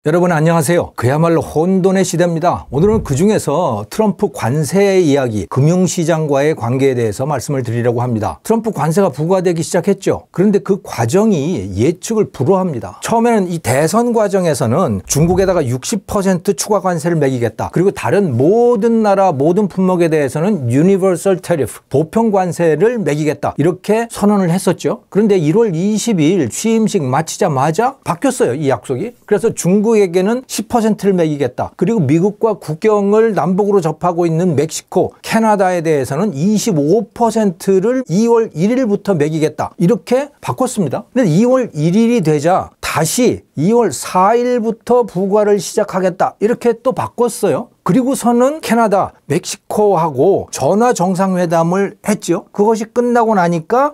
여러분 안녕하세요. 그야말로 혼돈의 시대입니다. 오늘은 그중에서 트럼프 관세 이야기, 금융시장과의 관계에 대해서 말씀을 드리려고 합니다. 트럼프 관세가 부과되기 시작했죠. 그런데 그 과정이 예측을 불허합니다. 처음에는 이 대선 과정에서는 중국에다가 60% 추가 관세를 매기겠다. 그리고 다른 모든 나라 모든 품목에 대해서는 유니버설 테리프, 보편 관세를 매기겠다. 이렇게 선언을 했었죠. 그런데 1월 22일 취임식 마치자마자 바뀌었어요. 이 약속이. 그래서 중국에게는 10%를 매기겠다. 그리고 미국과 국경을 남북으로 접하고 있는 멕시코, 캐나다에 대해서는 25%를 2월 1일부터 매기겠다. 이렇게 바꿨습니다. 근데 2월 1일이 되자 다시 2월 4일부터 부과를 시작하겠다. 이렇게 또 바꿨어요. 그리고서는 캐나다, 멕시코하고 전화 정상회담을 했죠. 그것이 끝나고 나니까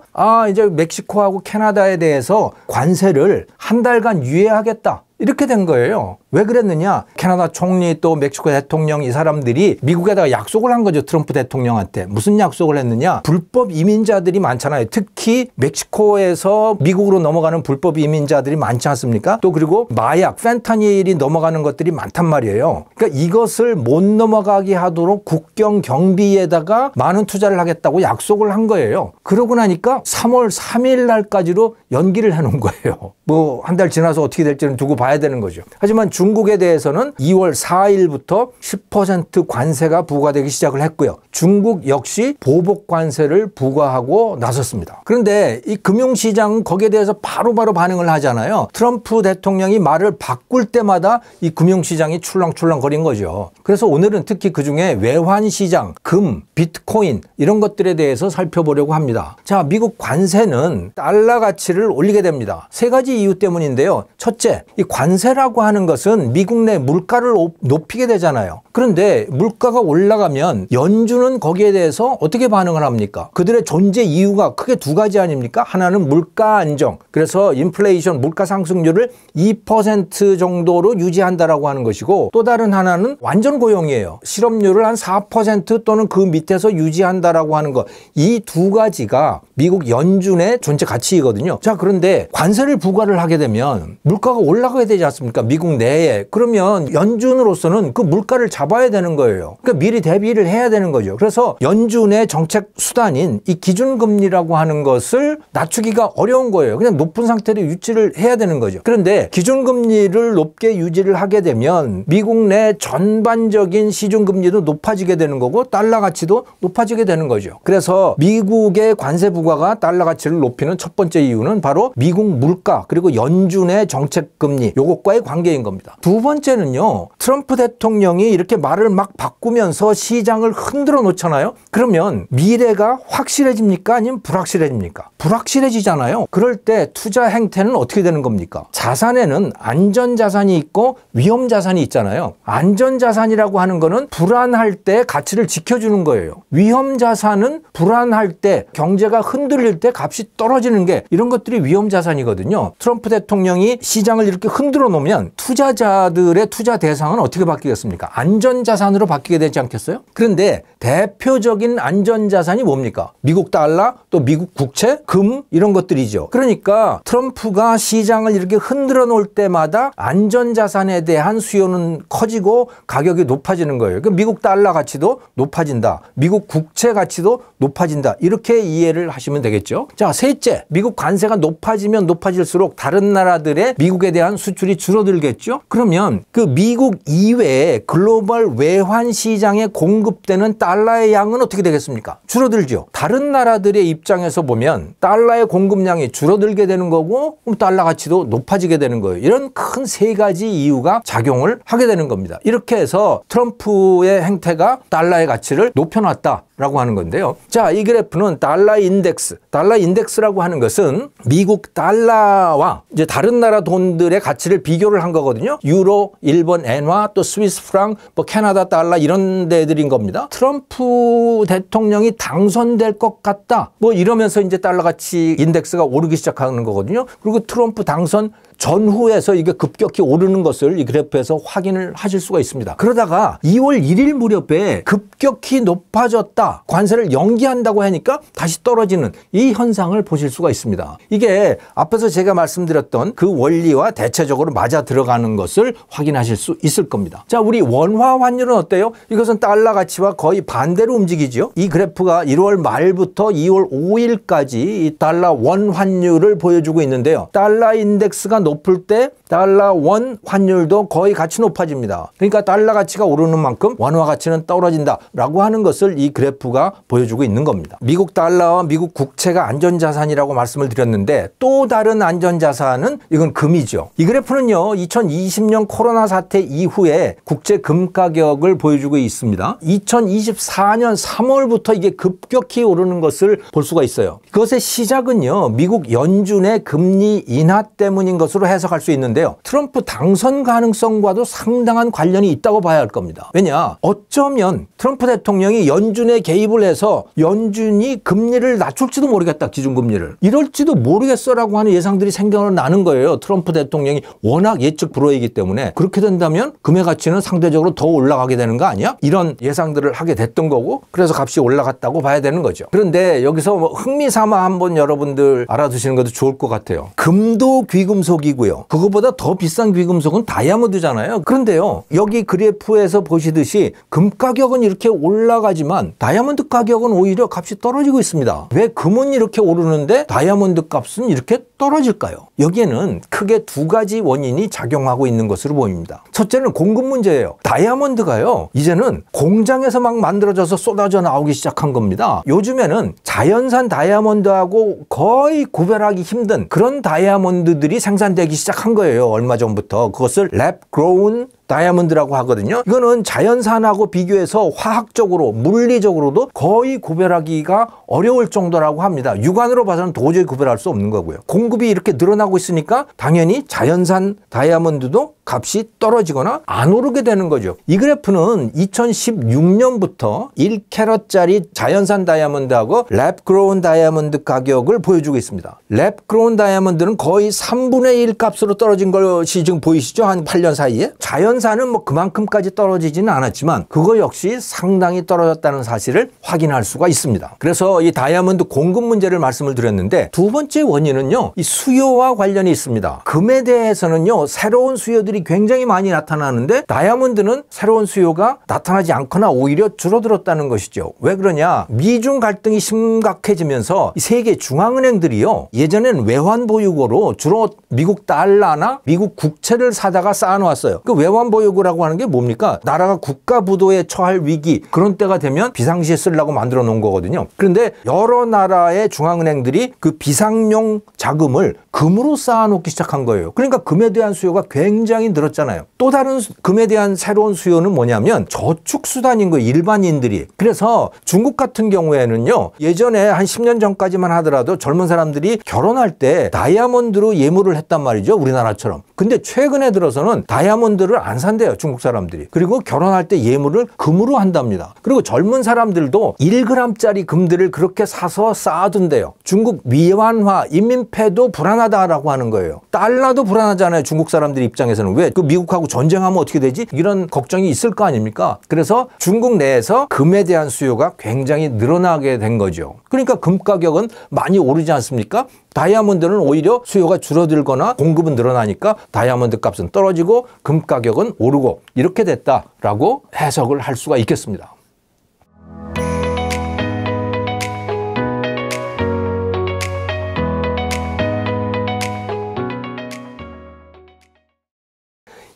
이제 멕시코하고 캐나다에 대해서 관세를 한 달간 유예하겠다. 이렇게 된 거예요. 왜 그랬느냐? 캐나다 총리 또 멕시코 대통령 이 사람들이 미국에다가 약속을 한 거죠. 트럼프 대통령한테. 무슨 약속을 했느냐? 불법 이민자들이 많잖아요. 특히 멕시코에서 미국으로 넘어가는 불법 이민자들이 많지 않습니까? 또 그리고 마약, 펜타닐이 넘어가는 것들이 많단 말이에요. 그러니까 이것을 못 넘어가게 하도록 국경 경비에다가 많은 투자를 하겠다고 약속을 한 거예요. 그러고 나니까 3월 3일 날까지로 연기를 해놓은 거예요. 뭐 한 달 지나서 어떻게 될지는 두고 봐야 되는 거죠. 하지만 중국에 대해서는 2월 4일부터 10% 관세가 부과되기 시작을 했고요. 중국 역시 보복 관세를 부과하고 나섰습니다. 그런데 이 금융시장은 거기에 대해서 바로바로 반응을 하잖아요. 트럼프 대통령이 말을 바꿀 때마다 이 금융시장이 출렁출렁거린 거죠. 그래서 오늘은 특히 그중에 외환시장, 금, 비트코인 이런 것들에 대해서 살펴보려고 합니다. 자, 미국 관세는 달러 가치를 올리게 됩니다. 세 가지 이유 때문인데요. 첫째, 이 관세라고 하는 것은 미국 내 물가를 높이게 되잖아요. 그런데 물가가 올라가면 연준은 거기에 대해서 어떻게 반응을 합니까? 그들의 존재 이유가 크게 두 가지 아닙니까? 하나는 물가 안정. 그래서 인플레이션, 물가 상승률을 2% 정도로 유지한다라고 하는 것이고, 또 다른 하나는 완전 고용이에요. 실업률을 한 4% 또는 그 밑에서 유지한다라고 하는 것. 이 두 가지가 미국 연준의 존재 가치이거든요. 자, 그런데 관세를 부과를 하게 되면 물가가 올라가게 되지 않습니까? 미국 내에. 그러면 연준으로서는 그 물가를 잡아야 되는 거예요. 그러니까 미리 대비를 해야 되는 거죠. 그래서 연준의 정책 수단인 이 기준금리라고 하는 것을 낮추기가 어려운 거예요. 그냥 높은 상태로 유지를 해야 되는 거죠. 그런데 기준금리를 높게 유지를 하게 되면 미국 내 전반적인 시중금리도 높아지게 되는 거고 달러 가치도 높아지게 되는 거죠. 그래서 미국의 관세 부과가 달러 가치를 높이는 첫 번째 이유는 바로 미국 물가 그리고 연준의 정책금리 요것과의 관계인 겁니다. 두 번째는요. 트럼프 대통령이 이렇게 말을 막 바꾸면서 시장을 흔들어 놓잖아요. 그러면 미래가 확실해집니까? 아니면 불확실해집니까? 불확실해지잖아요. 그럴 때 투자 행태는 어떻게 되는 겁니까? 자산에는 안전자산이 있고 위험자산이 있잖아요. 안전자산이라고 하는 거는 불안할 때 가치를 지켜주는 거예요. 위험자산은 불안할 때 경제가 흔들릴 때 값이 떨어지는 게 이런 것들이 위험자산이거든요. 트럼프 대통령이 시장을 이렇게 흔들어 놓으면 투자자들의 투자 대상은 어떻게 바뀌겠습니까? 안전자산으로 바뀌게 되지 않겠어요? 그런데 대표적인 안전자산이 뭡니까? 미국 달러, 또 미국 국채, 금 이런 것들이죠. 그러니까 트럼프가 시장을 이렇게 흔들어 놓을 때마다 안전자산에 대한 수요는 커지고 가격이 높아지는 거예요. 그러니까 미국 달러 가치도 높아진다. 미국 국채 가치도 높아진다. 이렇게 이해를 하시면 되겠죠. 자, 셋째, 미국 관세가 높아지면 높아질수록 다른 나라들의 미국에 대한 수출이 줄어들겠죠. 그러면 그 미국 이외에 글로벌 외환 시장에 공급되는 달러의 양은 어떻게 되겠습니까? 줄어들죠. 다른 나라들의 입장에서 보면 달러의 공급량이 줄어들게 되는 거고 그럼 달러 가치도 높아지게 되는 거예요. 이런 큰 세 가지 이유가 작용을 하게 되는 겁니다. 이렇게 해서 트럼프의 행태가 달러의 가치를 높여놨다라고 하는 건데요. 자, 이 그래프는 달러 인덱스. 달러 인덱스라고 하는 것은 미국 달러와 이제 다른 나라 돈들의 가치를 비교를 한 거거든요. 유로, 일본 엔화, 또 스위스 프랑, 뭐 캐나다 달러 이런 데들인 겁니다. 트럼프 대통령이 당선될 것 같다. 뭐 이러면서 이제 달러 가치 인덱스가 오르기 시작하는 거거든요. 그리고 트럼프 당선 전후에서 이게 급격히 오르는 것을 이 그래프에서 확인을 하실 수가 있습니다. 그러다가 2월 1일 무렵에 급격히 높아졌다, 관세를 연기한다고 하니까 다시 떨어지는 이 현상을 보실 수가 있습니다. 이게 앞에서 제가 말씀드렸던 그 원리와 대체적으로 맞아 들어가는 것을 확인하실 수 있을 겁니다. 자, 우리 원화 환율은 어때요? 이것은 달러 가치와 거의 반대로 움직이죠. 이 그래프가 1월 말부터 2월 5일까지 이 달러 원 환율을 보여주고 있는데요. 달러 인덱스가 높을 때 달러 원 환율도 거의 같이 높아집니다. 그러니까 달러 가치가 오르는 만큼 원화 가치는 떨어진다라고 하는 것을 이 그래프가 보여주고 있는 겁니다. 미국 달러와 미국 국채가 안전자산이라고 말씀을 드렸는데 또 다른 안전자산은 이건 금이죠. 이 그래프는요, 2020년 코로나 사태 이후에 국제 금 가격을 보여주고 있습니다. 2024년 3월부터 이게 급격히 오르는 것을 볼 수가 있어요. 그것의 시작은요, 미국 연준의 금리 인하 때문인 것으로 해석할 수 있는데요. 트럼프 당선 가능성과도 상당한 관련이 있다고 봐야 할 겁니다. 왜냐? 어쩌면 트럼프 대통령이 연준에 개입을 해서 연준이 금리를 낮출지도 모르겠다, 기준금리를. 이럴지도 모르겠어라고 하는 예상들이 생겨나는 거예요. 트럼프 대통령이 워낙 예측 불허이기 때문에. 그렇게 된다면 금의 가치는 상대적으로 더 올라가게 되는 거 아니야? 이런 예상들을 하게 됐던 거고, 그래서 값이 올라갔다고 봐야 되는 거죠. 그런데 여기서 뭐 흥미삼아 한번 여러분들 알아두시는 것도 좋을 것 같아요. 금도 귀금속이고요. 그거보다 더 비싼 귀금속은 다이아몬드잖아요. 그런데요, 여기 그래프에서 보시듯이 금 가격은 이렇게 올라가지만 다이아몬드 가격은 오히려 값이 떨어지고 있습니다. 왜 금은 이렇게 오르는데 다이아몬드 값은 이렇게 떨어질까요? 여기에는 크게 두 가지 원인이 작용하고 있는 것으로 보입니다. 첫째는 공급 문제예요. 다이아몬드가요, 이제는 공장에서 막 만들어져서 쏟아져 나오기 시작한 겁니다. 요즘에는 자연산 다이아몬드하고 거의 구별하기 힘든 그런 다이아몬드들이 생산되기 시작한 거예요. 얼마 전부터. 그것을 랩그로운 다이아몬드라고 하거든요. 이거는 자연산하고 비교해서 화학적으로, 물리적으로도 거의 구별하기가 어려울 정도라고 합니다. 육안으로 봐서는 도저히 구별할 수 없는 거고요. 공급이 이렇게 늘어나고 있으니까 당연히 자연산 다이아몬드도 값이 떨어지거나 안 오르게 되는 거죠. 이 그래프는 2016년부터 1캐럿짜리 자연산 다이아몬드하고 랩그로운 다이아몬드 가격을 보여주고 있습니다. 랩그로운 다이아몬드는 거의 3분의 1 값으로 떨어진 것이 지금 보이시죠? 한 8년 사이에. 자연산은 뭐 그만큼까지 떨어지지는 않았지만 그거 역시 상당히 떨어졌다는 사실을 확인할 수가 있습니다. 그래서 이 다이아몬드 공급 문제를 말씀을 드렸는데, 두 번째 원인은요, 이 수요와 관련이 있습니다. 금에 대해서는요, 새로운 수요들이 굉장히 많이 나타나는데 다이아몬드는 새로운 수요가 나타나지 않거나 오히려 줄어들었다는 것이죠. 왜 그러냐? 미중 갈등이 심각해지면서 세계 중앙은행들이요, 예전엔 외환 보유고로 주로 미국 달러나 미국 국채를 사다가 쌓아놓았어요. 그 외환 보유고라고 하는 게 뭡니까? 나라가 국가 부도에 처할 위기, 그런 때가 되면 비상시에 쓰려고 만들어 놓은 거거든요. 그런데 여러 나라의 중앙은행들이 그 비상용 자금을 금으로 쌓아놓기 시작한 거예요. 그러니까 금에 대한 수요가 굉장히 늘었잖아요. 또 다른 금에 대한 새로운 수요는 뭐냐면 저축수단인 거예요, 일반인들이. 그래서 중국 같은 경우에는요, 예전에 한 10년 전까지만 하더라도 젊은 사람들이 결혼할 때 다이아몬드로 예물을 했단 말이죠, 우리나라처럼. 근데 최근에 들어서는 다이아몬드를 안 산대요, 중국 사람들이. 그리고 결혼할 때 예물을 금으로 한답니다. 그리고 젊은 사람들도 1g짜리 금들을 그렇게 사서 쌓아둔대요. 중국 위안화, 인민폐도 불안하다라고 하는 거예요. 달러도 불안하잖아요, 중국 사람들 입장에서는. 왜? 그 미국하고 전쟁하면 어떻게 되지? 이런 걱정이 있을 거 아닙니까? 그래서 중국 내에서 금에 대한 수요가 굉장히 늘어나게 된 거죠. 그러니까 금 가격은 많이 오르지 않습니까? 다이아몬드는 오히려 수요가 줄어들거나 공급은 늘어나니까 다이아몬드 값은 떨어지고 금 가격은 오르고, 이렇게 됐다라고 해석을 할 수가 있겠습니다.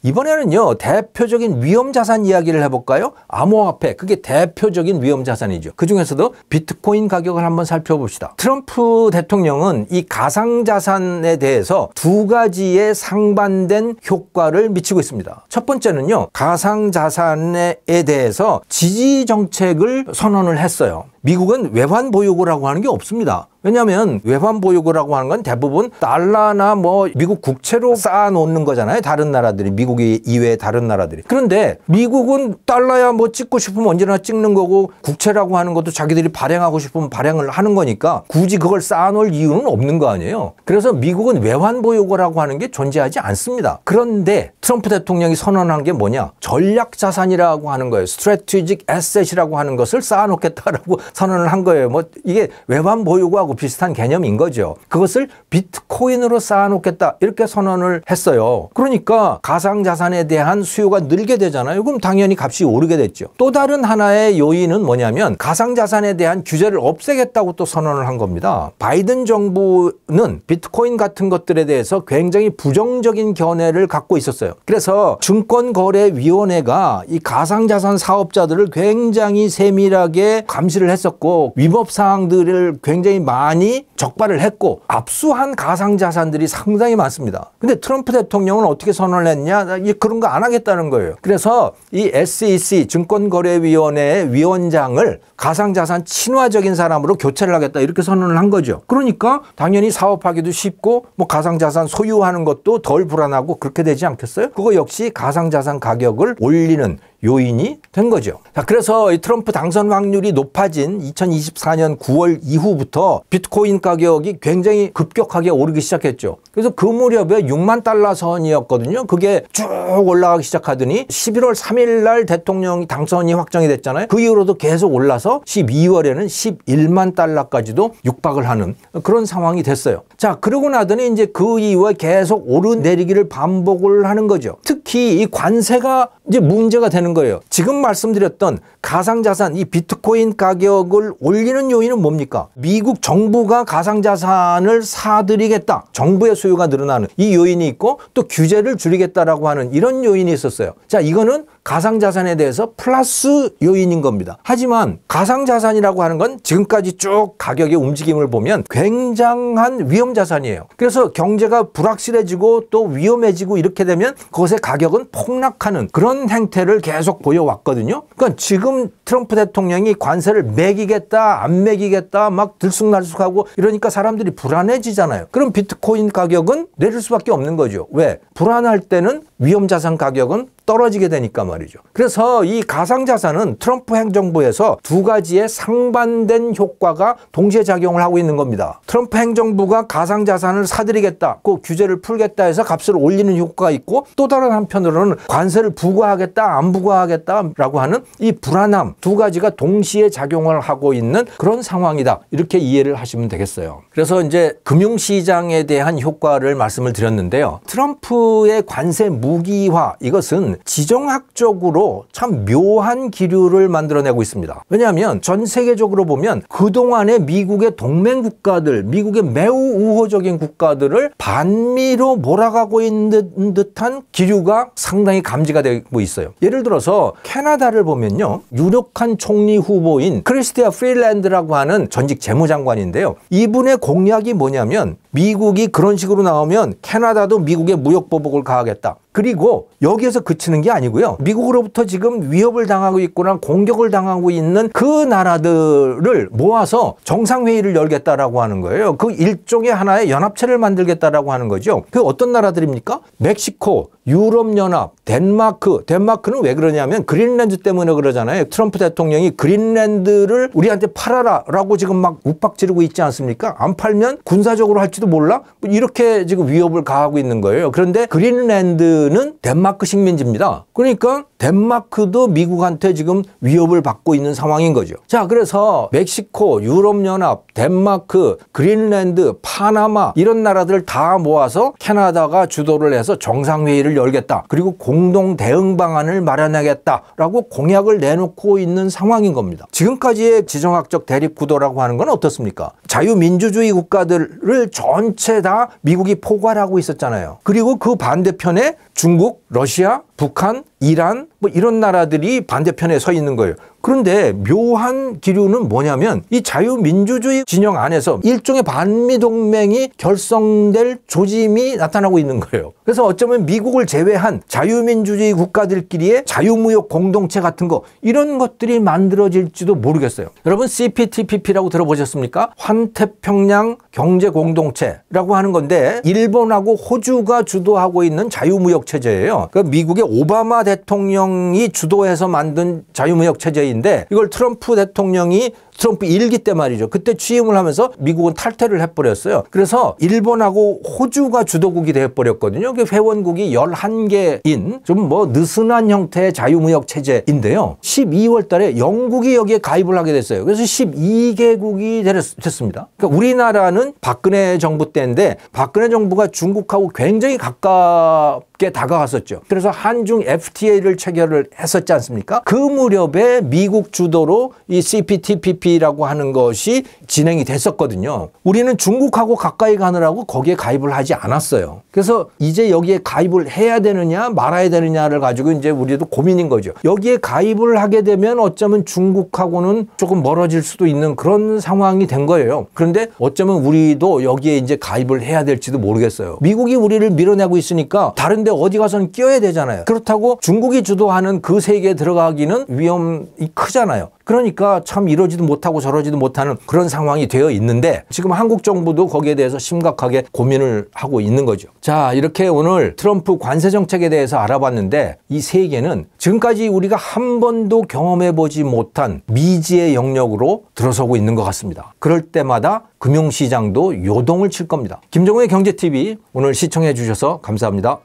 이번에는요, 대표적인 위험자산 이야기를 해볼까요? 암호화폐, 그게 대표적인 위험자산이죠. 그중에서도 비트코인 가격을 한번 살펴봅시다. 트럼프 대통령은 이 가상자산에 대해서 두 가지의 상반된 효과를 미치고 있습니다. 첫 번째는요, 가상자산에 대해서 지지 정책을 선언을 했어요. 미국은 외환 보유고라고 하는 게 없습니다. 왜냐하면 외환 보유고라고 하는 건 대부분 달러나 뭐 미국 국채로 쌓아놓는 거잖아요. 다른 나라들이, 미국 이외의 다른 나라들이. 그런데 미국은 달러야 뭐 찍고 싶으면 언제나 찍는 거고, 국채라고 하는 것도 자기들이 발행하고 싶으면 발행을 하는 거니까 굳이 그걸 쌓아놓을 이유는 없는 거 아니에요. 그래서 미국은 외환 보유고라고 하는 게 존재하지 않습니다. 그런데 트럼프 대통령이 선언한 게 뭐냐? 전략 자산이라고 하는 거예요. 스트래티직 에셋이라고 하는 것을 쌓아놓겠다라고 선언을 한 거예요. 뭐 이게 외환 보유고하고 비슷한 개념인 거죠. 그것을 비트코인으로 쌓아놓겠다 이렇게 선언을 했어요. 그러니까 가상자산에 대한 수요가 늘게 되잖아요. 그럼 당연히 값이 오르게 됐죠. 또 다른 하나의 요인은 뭐냐면 가상자산에 대한 규제를 없애겠다고 또 선언을 한 겁니다. 바이든 정부는 비트코인 같은 것들에 대해서 굉장히 부정적인 견해를 갖고 있었어요. 그래서 증권거래위원회가 이 가상자산 사업자들을 굉장히 세밀하게 감시를 했었고, 위법사항들을 굉장히 많이 적발을 했고, 압수한 가상자산들이 상당히 많습니다. 근데 트럼프 대통령은 어떻게 선언을 했냐? 그런 거 안 하겠다는 거예요. 그래서 이 SEC 증권거래위원회의 위원장을 가상자산 친화적인 사람으로 교체를 하겠다 이렇게 선언을 한 거죠. 그러니까 당연히 사업하기도 쉽고 뭐 가상자산 소유하는 것도 덜 불안하고 그렇게 되지 않겠어요? 그거 역시 가상자산 가격을 올리는 요인이 된 거죠. 자, 그래서 이 트럼프 당선 확률이 높아진 2024년 9월 이후부터 비트코인 가격이 굉장히 급격하게 오르기 시작했죠. 그래서 그 무렵에 6만 달러 선이었거든요. 그게 쭉 올라가기 시작하더니 11월 3일 날 대통령 당선이 확정이 됐잖아요. 그 이후로도 계속 올라서 12월에는 11만 달러까지도 육박을 하는 그런 상황이 됐어요. 자, 그러고 나더니 이제 그 이후에 계속 오르내리기를 반복을 하는 거죠. 특히 이 관세가 이제 문제가 되는 거예요. 지금 말씀드렸던 가상자산, 이 비트코인 가격을 올리는 요인은 뭡니까? 미국 정부가 가상자산을 사들이겠다. 정부의 수요가 늘어나는 이 요인이 있고, 또 규제를 줄이겠다라고 하는 이런 요인이 있었어요. 자, 이거는 가상자산에 대해서 플러스 요인인 겁니다. 하지만 가상자산이라고 하는 건 지금까지 쭉 가격의 움직임을 보면 굉장한 위험자산이에요. 그래서 경제가 불확실해지고 또 위험해지고 이렇게 되면 그것의 가격은 폭락하는 그런 행태를 계속 보여왔거든요. 그러니까 지금 트럼프 대통령이 관세를 매기겠다 안 매기겠다 막 들쑥날쑥하고 이러니까 사람들이 불안해지잖아요. 그럼 비트코인 가격은 내릴 수밖에 없는 거죠. 왜? 불안할 때는 위험자산 가격은 떨어지게 되니까 말이죠. 그래서 이 가상자산은 트럼프 행정부에서 두 가지의 상반된 효과가 동시에 작용을 하고 있는 겁니다. 트럼프 행정부가 가상자산을 사들이겠다, 그 규제를 풀겠다 해서 값을 올리는 효과가 있고, 또 다른 한편으로는 관세를 부과하겠다 안 부과하겠다라고 하는 이 불안함, 두 가지가 동시에 작용을 하고 있는 그런 상황이다. 이렇게 이해를 하시면 되겠어요. 그래서 이제 금융시장에 대한 효과를 말씀을 드렸는데요. 트럼프의 관세 무기화, 이것은 지정학적으로 참 묘한 기류를 만들어내고 있습니다. 왜냐하면 전 세계적으로 보면 그동안의 미국의 동맹 국가들, 미국의 매우 우호적인 국가들을 반미로 몰아가고 있는 듯한 기류가 상당히 감지가 되고 있어요. 예를 들어서 캐나다를 보면요, 유력한 총리 후보인 크리스티아 프릴랜드라고 하는 전직 재무장관인데요. 이분의 공약이 뭐냐면, 미국이 그런 식으로 나오면 캐나다도 미국의 무역 보복을 가하겠다. 그리고 여기에서 그치는 게 아니고요. 미국으로부터 지금 위협을 당하고 있거나 공격을 당하고 있는 그 나라들을 모아서 정상회의를 열겠다라고 하는 거예요. 그 일종의 하나의 연합체를 만들겠다라고 하는 거죠. 그 어떤 나라들입니까? 멕시코, 유럽연합, 덴마크. 덴마크는 왜 그러냐면 그린랜드 때문에 그러잖아요. 트럼프 대통령이 그린랜드를 우리한테 팔아라 라고 지금 막 욱박지르고 있지 않습니까? 안 팔면 군사적으로 할지도 몰라? 이렇게 지금 위협을 가하고 있는 거예요. 그런데 그린랜드는 덴마크 식민지입니다. 그러니까 덴마크도 미국한테 지금 위협을 받고 있는 상황인 거죠. 자, 그래서 멕시코, 유럽연합, 덴마크, 그린랜드, 파나마 이런 나라들을 다 모아서 캐나다가 주도를 해서 정상회의를 열겠다. 그리고 공동 대응 방안을 마련하겠다라고 공약을 내놓고 있는 상황인 겁니다. 지금까지의 지정학적 대립 구도라고 하는 건 어떻습니까? 자유민주주의 국가들을 전체 다 미국이 포괄하고 있었잖아요. 그리고 그 반대편에 중국, 러시아, 북한, 이란 뭐 이런 나라들이 반대편에 서 있는 거예요. 그런데 묘한 기류는 뭐냐면 이 자유민주주의 진영 안에서 일종의 반미동맹이 결성될 조짐이 나타나고 있는 거예요. 그래서 어쩌면 미국을 제외한 자유민주주의 국가들끼리의 자유무역 공동체 같은 거 이런 것들이 만들어질지도 모르겠어요. 여러분 CPTPP라고 들어보셨습니까? 환태평양 경제공동체라고 하는 건데 일본하고 호주가 주도하고 있는 자유무역 체제예요. 그러니까 미국의 오바마 대통령이 주도해서 만든 자유무역 체제인데 이걸 트럼프 대통령이 트럼프 1기 때 말이죠. 그때 취임을 하면서 미국은 탈퇴를 해버렸어요. 그래서 일본하고 호주가 주도국이 돼버렸거든요. 회원국이 11개인 좀 뭐 느슨한 형태의 자유무역 체제인데요. 12월 달에 영국이 여기에 가입을 하게 됐어요. 그래서 12개국이 됐습니다. 그러니까 우리나라는 박근혜 정부 때인데 박근혜 정부가 중국하고 굉장히 가깝게 다가갔었죠. 그래서 한중 FTA를 체결을 했었지 않습니까? 그 무렵에 미국 주도로 이 CPTPP라고 하는 것이 진행이 됐었거든요. 우리는 중국하고 가까이 가느라고 거기에 가입을 하지 않았어요. 그래서 이제 여기에 가입을 해야 되느냐 말아야 되느냐를 가지고 이제 우리도 고민인 거죠. 여기에 가입을 하게 되면 어쩌면 중국하고는 조금 멀어질 수도 있는 그런 상황이 된 거예요. 그런데 어쩌면 우리도 여기에 이제 가입을 해야 될지도 모르겠어요. 미국이 우리를 밀어내고 있으니까 다른데 어디 가서는 끼어야 되잖아요. 그렇다고 중국이 주도하는 그 세계에 들어가기는 위험이 크잖아요. 그러니까 참 이러지도 못하고 저러지도 못하는 그런 상황이 되어 있는데 지금 한국 정부도 거기에 대해서 심각하게 고민을 하고 있는 거죠. 자, 이렇게 오늘 트럼프 관세 정책에 대해서 알아봤는데 이 세계는 지금까지 우리가 한 번도 경험해보지 못한 미지의 영역으로 들어서고 있는 것 같습니다. 그럴 때마다 금융시장도 요동을 칠 겁니다. 김정우의 경제TV 오늘 시청해 주셔서 감사합니다.